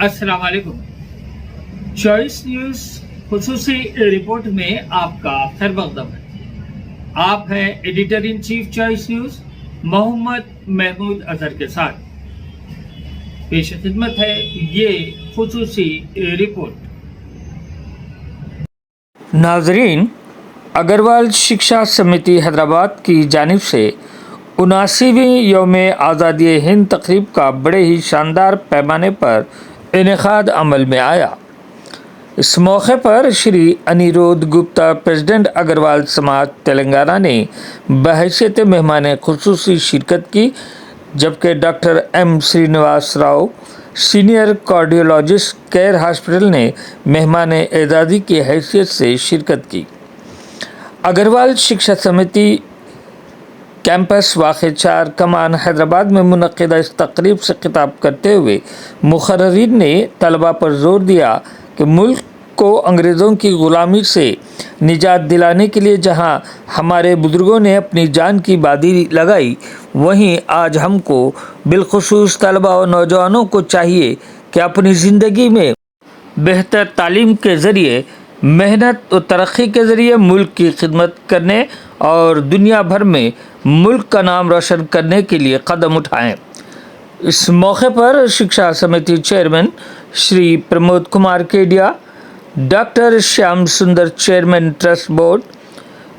अस्सलाम वालेकुम। Choice news खुसूसी report में आपका खैर मकदम है। आप हैं editor in chief Choice News Mohammad Mahmood Azhar के साथ। पेश खिदमत है ये खुसूसी रिपोर्ट। नाजरीन, अग्रवाल शिक्षा समिति हैदराबाद की जानिब से 79वीं यौम आज़ादी हिंद तकरीब का बड़े ही शानदार पैमाने पर इनेकाद अमल में आया। इस मौके पर श्री अनिरुद्ध गुप्ता, प्रेसिडेंट अग्रवाल समाज तेलंगाना ने बहैसियत मेहमान खुसूसी शिरकत की, जबकि doctor M Srinivas Rao, senior cardiologist, Care Hospital ने मेहमान एजाज़ी की हैसियत से शिरकत की। अग्रवाल शिक्षा समिति कैंपस वाक़ 4 कमान हैदराबाद में मुनक़्क़िदा इस तकरीब से खिताब करते हुए मुक़र्रिरीन ने तलबा पर जोर दिया कि मुल्क को अंग्रेज़ों की ग़ुलामी से निजात दिलाने के लिए जहां हमारे बुज़ुर्गों ने अपनी जान की बाजी लगाई, वहीं आज हमको बिलख़ुसूस तलबा और नौजवानों को चाहिए कि अपनी ज़िंदगी में बेहतर तालीम के ज़रिए, मेहनत और तरक्की के ज़रिए मुल्क की खिदमत करने और दुनिया भर में मुल्क का नाम रोशन करने के लिए कदम उठाएं। इस मौके पर Shiksha Samiti chairman Shri Pramod Kumar Kedia, doctor Shyam Sundar chairman trust board,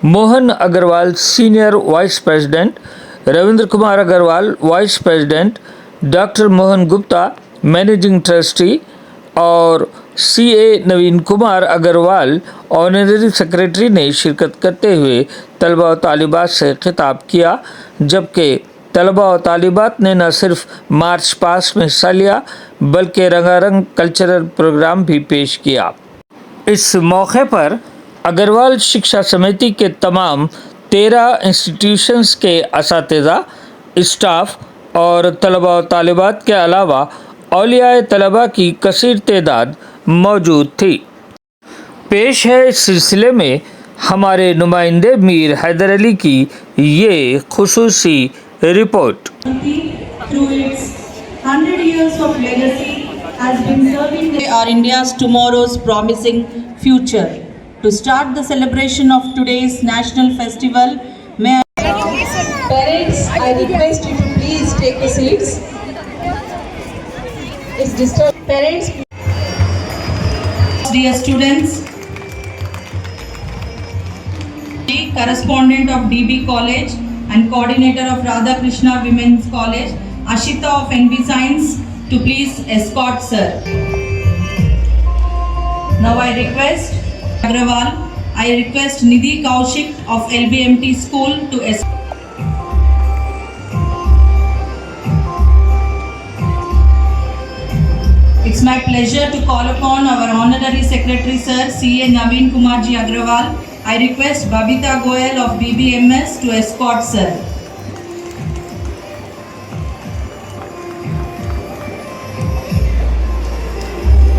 Mohan Agarwal senior vice president, Ravindra Kumar Agarwal vice president, doctor Mohan Gupta managing trustee और CA Naveen Kumar Agarwal honorary secretary ने शिरकत करते हुए तलबा और तालिबात से खिताब किया, जबकि तलबा और तालिबात ने न सिर्फ मार्च पास्ट में हिस्सा लिया बल्कि रंगारंग कल्चरल प्रोग्राम भी पेश किया। इस मौके पर अग्रवाल शिक्षा समिति के तमाम 13 इंस्टीट्यूशंस के असातिज़ा, स्टाफ और तलबा और तालिबात के अलावा औलियाए तलबा की कसीर तादाद मौजूद थी। पेश है इस सिलसिले में हमारे नुमाइंदे मीर हैदर अली की ये खुसूसी report. Are India's tomorrow's promising future. To start the celebration of today's national festival, may Parents, I request you to please take the seats. It's disturbed. Parents, dear students, correspondent of DB College and coordinator of Radha Krishna Women's College, Ashita of NB Science, to please escort sir. Now I request Agrawal, I request Nidhi Kaushik of LBMT School to escort. It's my pleasure to call upon our Honorary Secretary Sir C.A. Naveen Kumar Ji Agrawal. I request Babita Goyal of BBMS to escort Sir.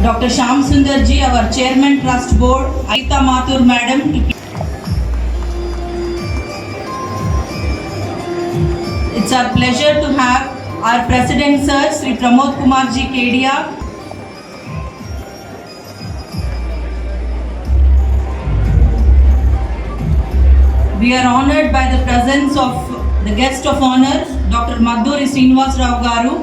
Dr. Shyam Sundar Ji, our Chairman Trust Board, Aita Mathur Madam to. It's our pleasure to have our President Sir Sri Pramod Kumar Ji Kedia. We are honored by the presence of the guest of honor, Dr. Madhuri Srinivas Rao Garu.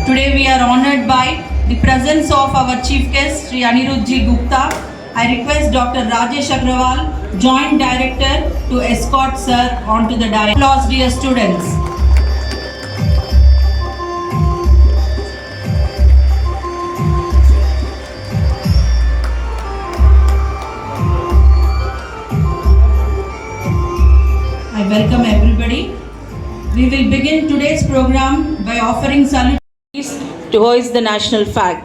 Today we are honored by the presence of our chief guest, Sri Anirudh Ji Gupta. I request Dr. Rajesh Agrawal, Joint Director, to escort Sir onto the dais. Applause, dear students. I welcome everybody. We will begin today's program by offering salutations to hoist the national flag.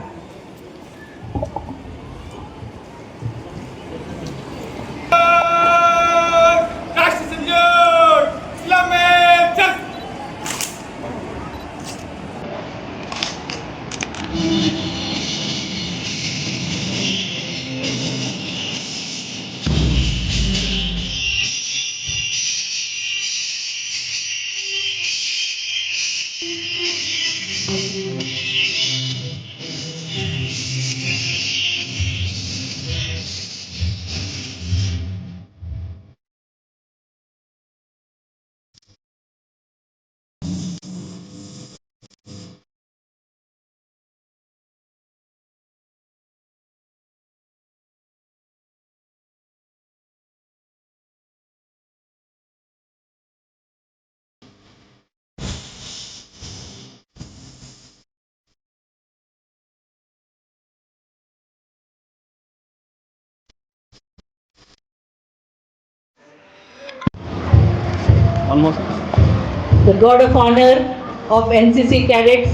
The guard of honor of NCC cadets.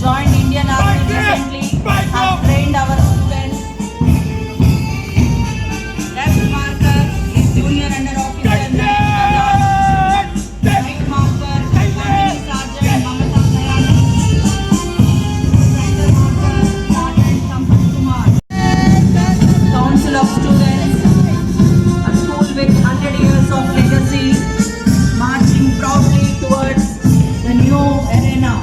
Joined Indian Army recently, have trained our students. Left marker is Junior Under Officer Naik Azad. Right marker Company Sergeant Mamata Kayani. Center marker Sergeant Sampat Kumar. Council of Students, a school with 100 years of legacy, marching proudly towards the new arena.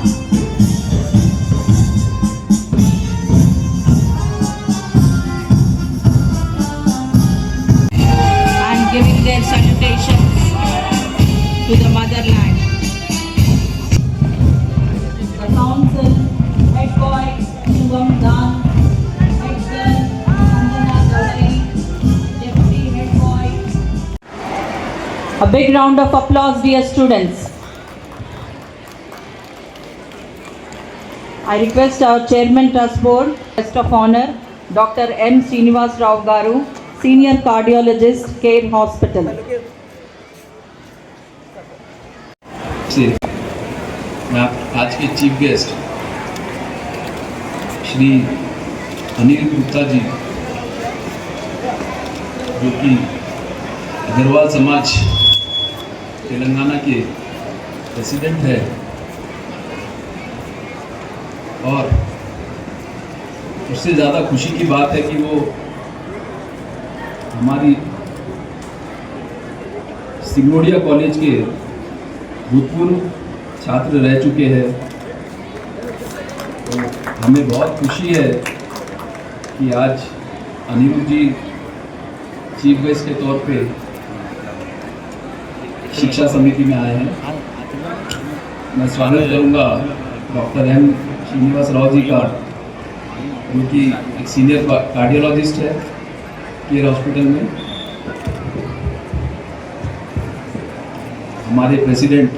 Giving their salutations to the motherland. The council, head boy Shubham Dan, head girl Sandana Gauri, deputy head boy. A big round of applause, dear students. I request our chairman trust board, guest of honor, Dr. M. Srinivas Rao Garu, Senior Cardiologist, Care Hospital. से मैं आज के chief guest Shri Anil Gupta ji, जो कि अग्रवाल समाज तेलंगाना के president है, और उससे ज़्यादा खुशी की बात है कि वो हमारी सिंगोड़िया कॉलेज के भूतपूर्व छात्र रह चुके हैं। तो हमें बहुत खुशी है कि आज अनिरुद्ध जी चीफ गेस्ट के तौर पे शिक्षा समिति में आए हैं। मैं स्वागत करूंगा डॉक्टर एम श्रीनिवास राव जी का, जो कि एक सीनियर कार्डियोलॉजिस्ट है केयर हॉस्पिटल में। हमारे president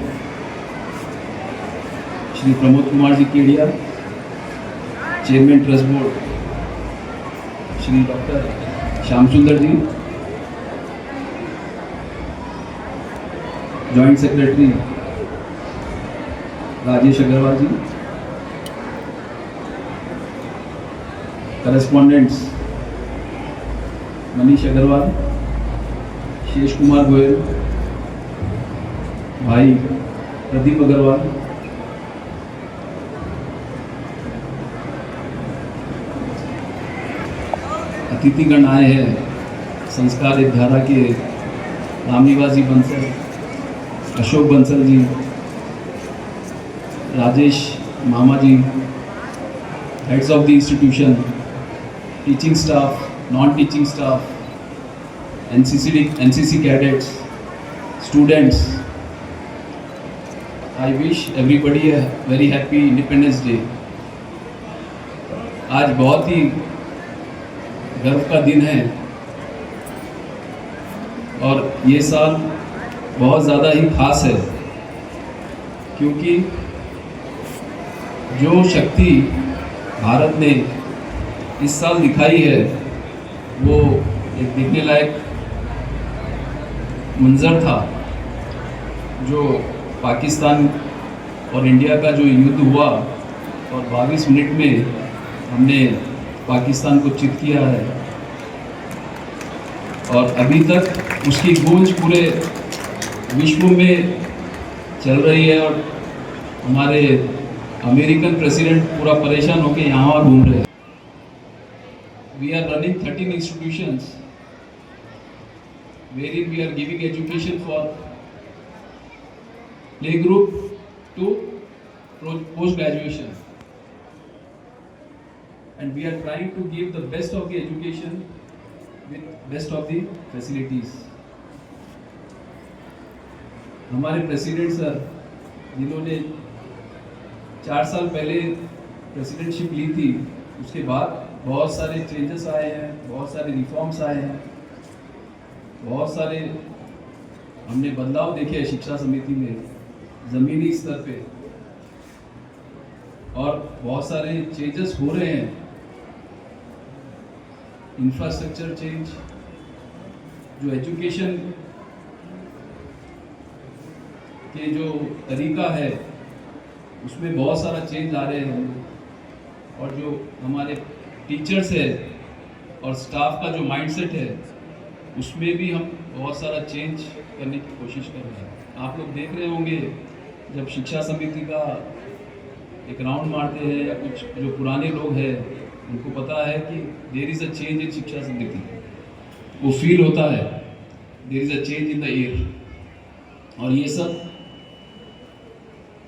Shri Pramod Kumar ji Kedia, chairman trust board Shri doctor Shyam Sundar ji, joint secretary Rajesh Agarwal ji, correspondents Manish Agarwal, Shesh Kumar Goyal, भाई प्रदीप अग्रवाल, अतिथिगण आए हैं संस्कार एक धारा के रामनिवास जी बंसल, अशोक बंसल जी, राजेश मामा ji, heads of the institution, teaching staff, non-teaching staff, NCC cadets, students. I wish everybody a very happy Independence Day. आज बहुत ही गर्व का दिन है, और ये साल बहुत ज़्यादा ही खास है, क्योंकि जो शक्ति भारत ने इस साल दिखाई है वो एक देखने लायक मंजर था। जो पाकिस्तान और इंडिया का जो युद्ध हुआ, और 22 मिनट में हमने पाकिस्तान को चित किया है, और अभी तक उसकी गूंज पूरे विश्व में चल रही है, और हमारे अमेरिकन प्रेसिडेंट पूरा परेशान होकर यहाँ घूम रहे हैं। We are running 13 institutions wherein we are giving education for playgroup to post-graduation. And we are trying to give the best of the education with best of the facilities. हमारे president sir जिन्होंने 4 साल पहले presidentship ली थी, उसके बाद बहुत सारे changes आए हैं, बहुत सारे रिफॉर्म्स आए हैं, बहुत सारे हमने बदलाव देखे हैं शिक्षा समिति में ज़मीनी स्तर पे, और बहुत सारे चेंजेस हो रहे हैं। इंफ्रास्ट्रक्चर चेंज, जो एजुकेशन के जो तरीका है उसमें बहुत सारा चेंज आ रहे हैं, और जो हमारे टीचर्स है और स्टाफ का जो माइंडसेट है उसमें भी हम बहुत सारा चेंज करने की कोशिश कर रहे हैं। आप लोग देख रहे होंगे जब शिक्षा समिति का एक राउंड मारते हैं या कुछ जो पुराने लोग हैं उनको पता है कि there is a change in Shiksha Samiti, वो फील होता है there is a change in the air. और ये सब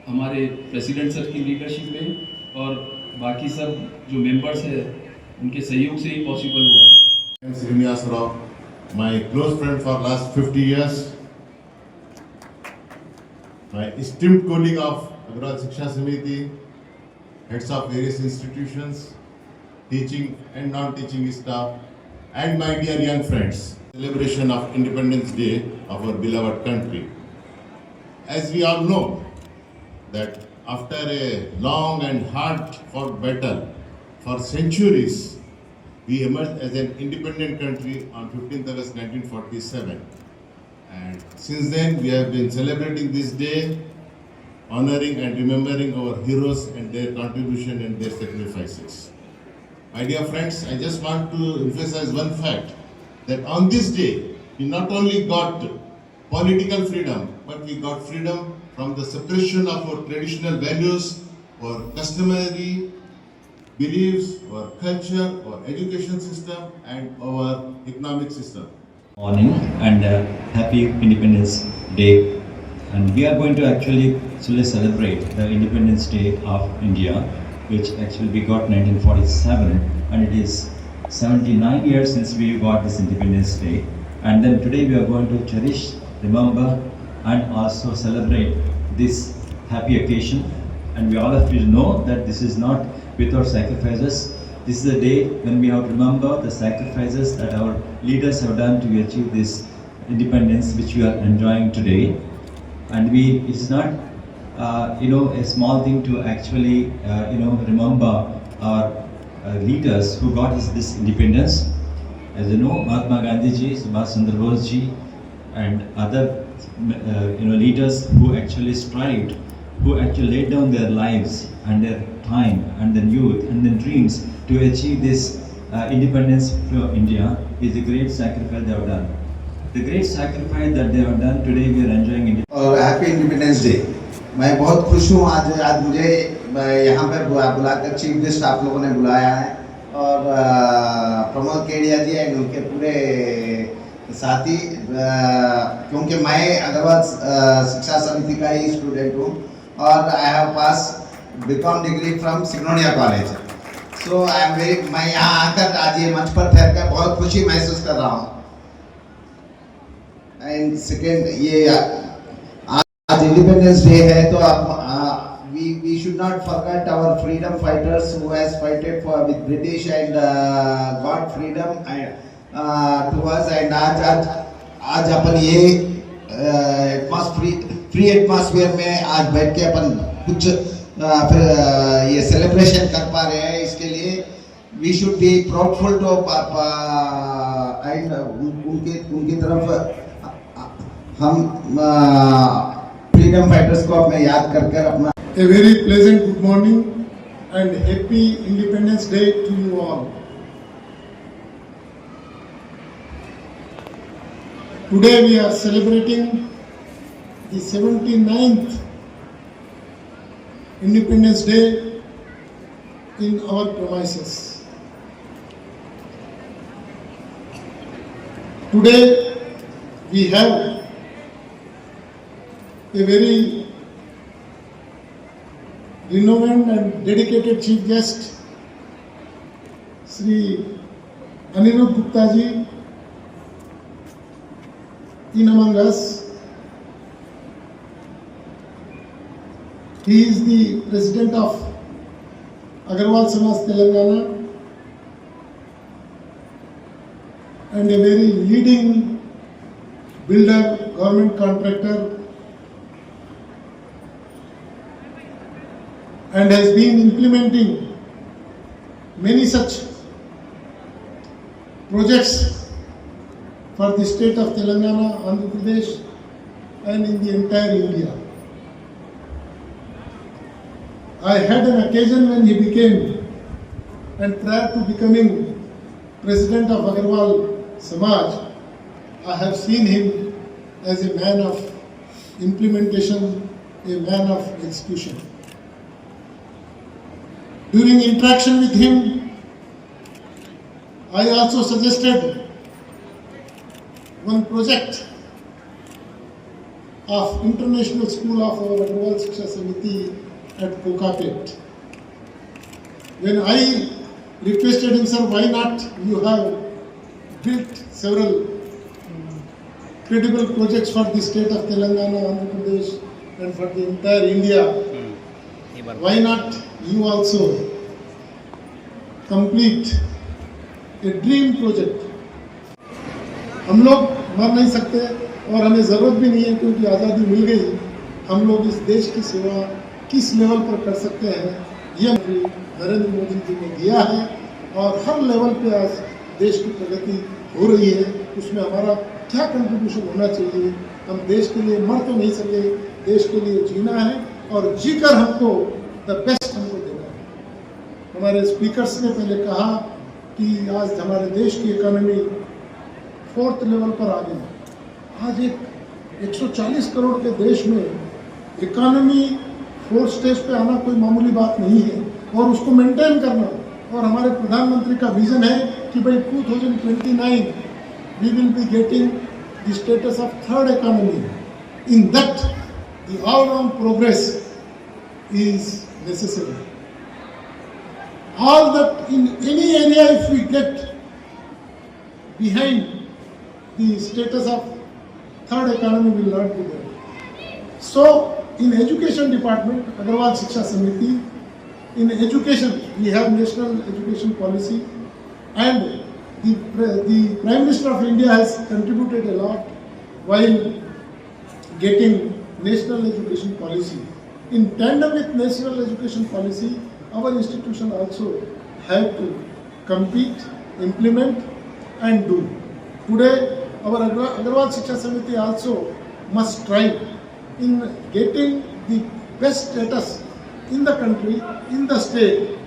हमारे प्रेसिडेंट सर की लीडरशिप में और बाकी सब जो मेंबर्स हैं उनके सहयोग से ही पॉसिबल हुआ। Srinivas Rao, my close friend for last 50 years, my esteemed colleague of Agarwal Shiksha Samiti, heads of various institutions, teaching and non-teaching staff, and my dear young friends. Celebration of Independence Day of our beloved country. As we all know, that after a long and hard-fought battle for centuries, we emerged as an independent country on 15th August 1947. And since then, we have been celebrating this day, honoring and remembering our heroes and their contribution and their sacrifices. My dear friends, I just want to emphasize one fact, that on this day, we not only got political freedom, but we got freedom from the suppression of our traditional values, our customary beliefs, our culture, our education system, and our economic system. Morning and happy Independence Day. And we are going to actually celebrate the Independence Day of India, which actually we got 1947, and it is 79 years since we got this Independence Day. And then today we are going to cherish, remember, and also celebrate this happy occasion. And we all have to know that this is not without sacrifices. This is a day when we have to remember the sacrifices that our leaders have done to achieve this independence which we are enjoying today. And it's not a small thing to actually remember our leaders who got us this independence. As you know, Mahatma Gandhi ji, Subhash Chandra Bose ji, and other leaders who actually strived, who actually laid down their lives and their time and their youth and their dreams to achieve this independence for India is a great sacrifice they have done. The great sacrifice that they have done, today we are enjoying independence. और happy independence day. मैं बहुत खुश हूँ आज मुझे यहाँ पर बुलाकर चीफ गेस्ट आप लोगों ने बुलाया है, और प्रमोद केडिया जी एंड उनके पूरे साथी, क्योंकि मैं अग्रवाल शिक्षा समिति का ही स्टूडेंट हूँ और I have pass B Com degree from सिग्नोनिया कॉलेज। सो मैं यहाँ आकर आज ये मंच पर ठहर कर बहुत खुशी महसूस कर रहा हूँ। एंड सेकेंड, ये आज इंडिपेंडेंस डे है, तो आप we should not forget our freedom fighters who has fighted for with British and got freedom to us. And आज अपन ये फ्री एटमॉस्फेयर में आज बैठ के अपन कुछ ये सेलिब्रेशन कर पा रहे हैं, इसके लिए we should be proudful to and उनकी तरफ हम फ्रीडम फाइटर्स को अपने याद कर अपना A very pleasant good morning and happy Independence Day to you all. Today we are celebrating the 79th Independence Day in our premises. Today we have a very renowned and dedicated chief guest, Sri Anirudh Gupta ji, in among us. He is the president of Agarwal Samaj Telangana and a very leading builder, government contractor, and has been implementing many such projects for the state of Telangana, Andhra Pradesh, and in the entire India. I had an occasion when he became, and prior to becoming president of Agarwal Samaj, I have seen him as a man of implementation, a man of execution. During interaction with him, I also suggested one project of International School of our Agarwal Shiksha Samiti at Kokapet. When I requested him, sir, why not? You have built several credible projects for the state of Telangana, Andhra Pradesh, and for the entire India. Why not you also complete a dream project? हम लोग मर नहीं सकते और हमें जरूरत भी नहीं है, क्योंकि आज़ादी मिल गई। हम लोग इस देश की सेवा किस लेवल पर कर सकते हैं, ये नरेंद्र मोदी जी ने दिया है, और हर लेवल पे आज देश की प्रगति हो रही है। उसमें हमारा क्या कंट्रीब्यूशन होना चाहिए? हम देश के लिए मर तो नहीं सके, देश के लिए जीना है, और जीकर हमको द बेस्ट हमको देना है। हमारे स्पीकर्स ने पहले कहा कि आज हमारे देश की इकोनॉमी 4th लेवल पर आ गई। आज एक 140 करोड़ के देश में इकोनॉमी 4th स्टेज पे आना कोई मामूली बात नहीं है, और उसको मेंटेन करना। और हमारे प्रधानमंत्री का विजन है कि भाई 2029 we will be getting the status of 3rd economy. In that, the all-round progress is necessary. All that in any area, if we get behind, the status of 3rd economy will not be there. So, in education department, Agarwal Shiksha Samiti, in education, we have national education policy, and the Prime Minister of India has contributed a lot while getting national education policy. In tandem with national education policy, our institution also have to compete, implement, and do. Today, our Agarwal Shiksha Samiti also must strive in getting the best status in the country, in the state.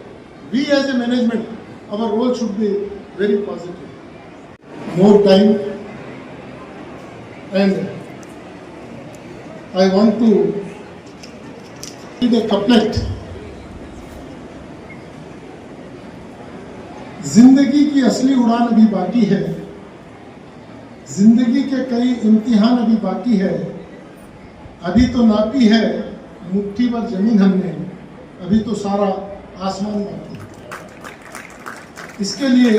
We as a management, our role should be very positive. More time, and I want to read a couplet. जिंदगी की असली उड़ान अभी बाकी है, जिंदगी के कई इम्तिहान अभी बाकी है, अभी तो नापी है मुट्ठी भर जमीन हमने, अभी तो सारा आसमान बाकी है। इसके लिए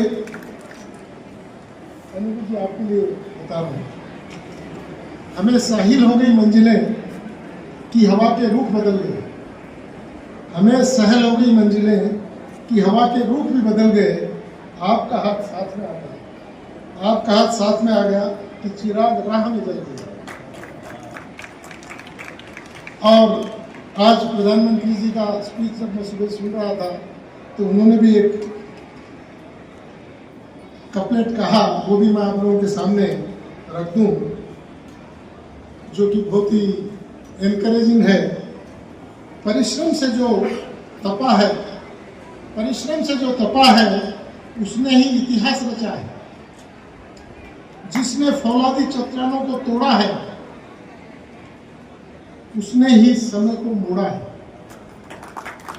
अनुज जी आपके लिए बता रहा हूं, हमें साहिल हो गई मंजिलें कि हवा के रुख बदल गए, हमें सहल हो गई मंजिलें कि हवा के रुख भी बदल गए। आपका हाथ साथ में आ गया, आपका हाथ साथ में आ गया कि चिराग राह में जल गया। और आज प्रधानमंत्री जी का स्पीच जब मैं सुबह सुन रहा था, तो उन्होंने भी एक कपलेट कहा, वो भी मैं आप लोगों के सामने रख दूं, जो कि बहुत ही एनकरेजिंग है। परिश्रम से जो तपा है, परिश्रम से जो तपा है, उसने ही इतिहास रचा है। जिसने फौलादी चट्टानों को तोड़ा है, उसने ही समय को मोड़ा है।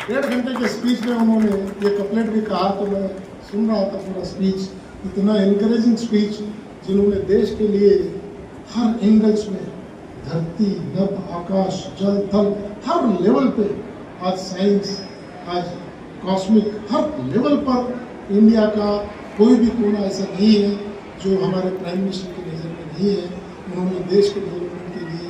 1.5 घंटे के स्पीच में उन्होंने ये कपलेट भी कहा, तो मैं सुन रहा था पूरा स्पीच। इतना एनकरेजिंग स्पीच जिन्होंने देश के लिए हर एंगल्स में, धरती, नभ, आकाश, जल, थल, हर लेवल पे आज साइंस, आज कॉस्मिक, हर लेवल पर इंडिया का कोई भी कोना ऐसा नहीं है जो हमारे प्राइम मिनिस्टर की नज़र में नहीं है। उन्होंने देश के डेवलपमेंट के लिए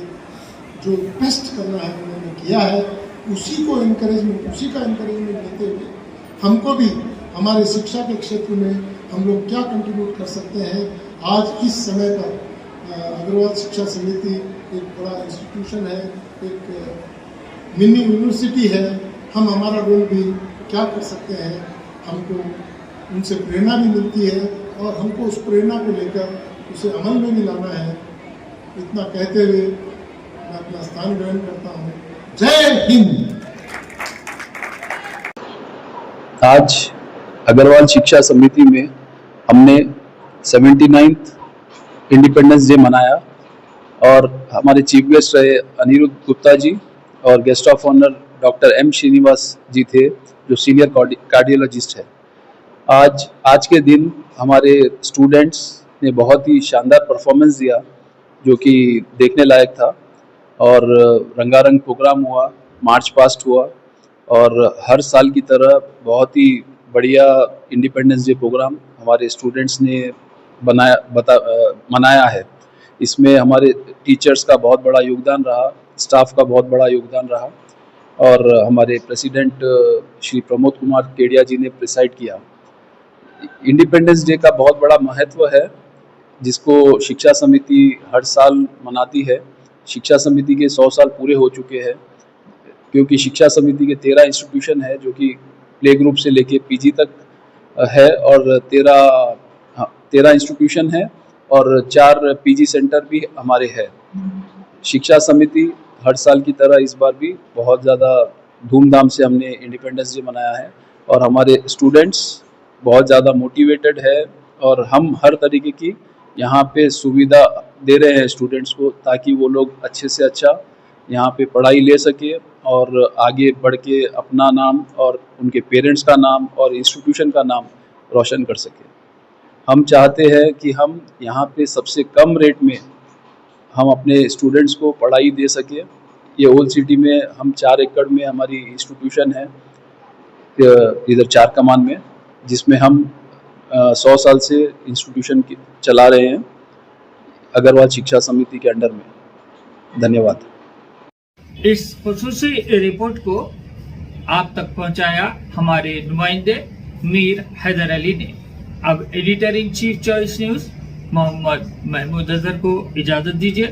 जो बेस्ट करना है उन्होंने किया है, उसी को इनकरेजमेंट, उसी का इनकरेजमेंट देते हुए हमको भी हमारे शिक्षा के क्षेत्र में हम लोग क्या कंट्रीब्यूट कर सकते हैं। आज इस समय पर अग्रवाल शिक्षा समिति एक बड़ा इंस्टीट्यूशन है, एक मिनी यूनिवर्सिटी है। हम हमारा रोल भी क्या कर सकते हैं, हमको उनसे प्रेरणा भी मिलती है और हमको उस प्रेरणा को लेकर उसे अमल में भी लाना है। इतना कहते हुए मैं अपना स्थान ग्रहण करता हूँ। जय हिंद। आज अग्रवाल शिक्षा समिति में हमने 79th इंडिपेंडेंस डे मनाया और हमारे चीफ गेस्ट रहे अनिरुद्ध गुप्ता जी और guest of honour doctor M Srinivas ji थे जो सीनियर कार्डियोलॉजिस्ट है। आज के दिन हमारे स्टूडेंट्स ने बहुत ही शानदार परफॉर्मेंस दिया जो कि देखने लायक था और रंगारंग प्रोग्राम हुआ, मार्च पास्ट हुआ और हर साल की तरह बहुत ही बढ़िया इंडिपेंडेंस डे प्रोग्राम हमारे स्टूडेंट्स ने मनाया है। इसमें हमारे टीचर्स का बहुत बड़ा योगदान रहा, स्टाफ का बहुत बड़ा योगदान रहा और हमारे प्रेसिडेंट श्री प्रमोद कुमार केडिया जी ने प्रिसाइड किया। इंडिपेंडेंस डे का बहुत बड़ा महत्व है जिसको शिक्षा समिति हर साल मनाती है। शिक्षा समिति के 100 साल पूरे हो चुके हैं क्योंकि शिक्षा समिति के 13 इंस्टीट्यूशन है जो कि प्ले ग्रुप से लेके पीजी तक है और 13 इंस्टीट्यूशन है और 4 पीजी सेंटर भी हमारे हैं। शिक्षा समिति हर साल की तरह इस बार भी बहुत ज़्यादा धूमधाम से हमने इंडिपेंडेंस डे मनाया है और हमारे स्टूडेंट्स बहुत ज़्यादा मोटिवेटेड है और हम हर तरीके की यहाँ पे सुविधा दे रहे हैं स्टूडेंट्स को ताकि वो लोग अच्छे से अच्छा यहाँ पे पढ़ाई ले सके और आगे बढ़ के अपना नाम और उनके पेरेंट्स का नाम और इंस्टीट्यूशन का नाम रोशन कर सके। हम चाहते हैं कि हम यहाँ पे सबसे कम रेट में हम अपने स्टूडेंट्स को पढ़ाई दे सके। ये ओल्ड सिटी में हम 4 एकड़ में हमारी इंस्टीट्यूशन है इधर 4 कमान में, जिसमें हम 100 साल से इंस्टीट्यूशन चला रहे हैं अग्रवाल शिक्षा समिति के अंडर में। धन्यवाद। इस खुसूसी रिपोर्ट को आप तक पहुंचाया हमारे नुमाइंदे मीर हैदर अली ने। अब editor in chief Choice News Mohammad Mahmood Azhar को इजाज़त दीजिए।